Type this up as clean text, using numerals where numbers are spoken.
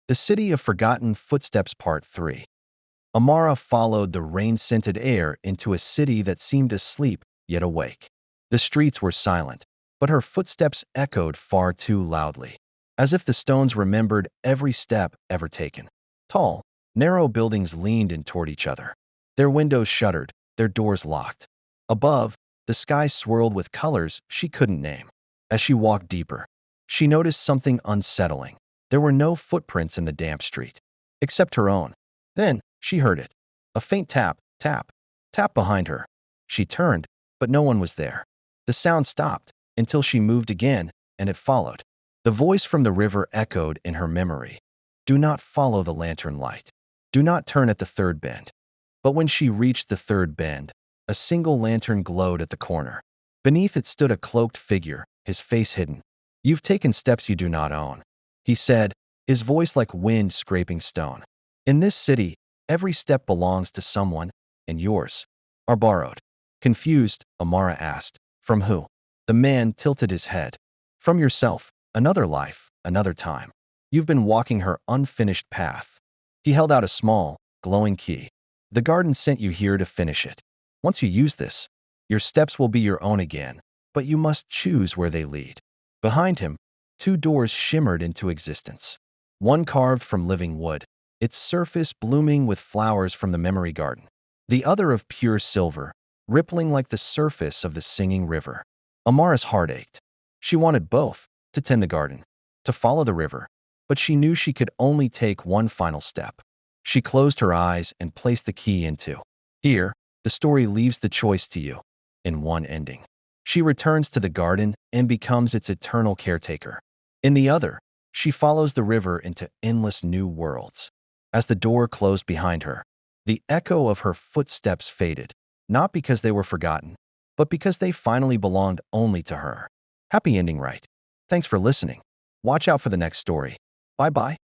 The City of Forgotten Footsteps Part 3. Amara followed the rain-scented air into a city that seemed asleep yet awake. The streets were silent, but her footsteps echoed far too loudly, as if the stones remembered every step ever taken. Tall, narrow buildings leaned in toward each other. Their windows shuttered, their doors locked. Above, the sky swirled with colors she couldn't name. As she walked deeper, she noticed something unsettling. There were no footprints in the damp street, except her own. Then she heard it. A faint tap, tap, tap behind her. She turned, but no one was there. The sound stopped until she moved again, and it followed. The voice from the river echoed in her memory. Do not follow the lantern light. Do not turn at the third bend. But when she reached the third bend, a single lantern glowed at the corner. Beneath it stood a cloaked figure, his face hidden. You've taken steps you do not own, he said, his voice like wind scraping stone. In this city, every step belongs to someone, and yours are borrowed. Confused, Amara asked, from who? The man tilted his head. From yourself, another life, another time. You've been walking her unfinished path. He held out a small, glowing key. The garden sent you here to finish it. Once you use this, your steps will be your own again, but you must choose where they lead. Behind him, two doors shimmered into existence. One carved from living wood, its surface blooming with flowers from the memory garden. The other of pure silver, rippling like the surface of the singing river. Amara's heart ached. She wanted both, to tend the garden, to follow the river, but she knew she could only take one final step. She closed her eyes and placed the key into. Here, the story leaves the choice to you, in one ending. She returns to the garden and becomes its eternal caretaker. In the other, she follows the river into endless new worlds. As the door closed behind her, the echo of her footsteps faded, not because they were forgotten, but because they finally belonged only to her. Happy ending, right? Thanks for listening. Watch out for the next story. Bye-bye.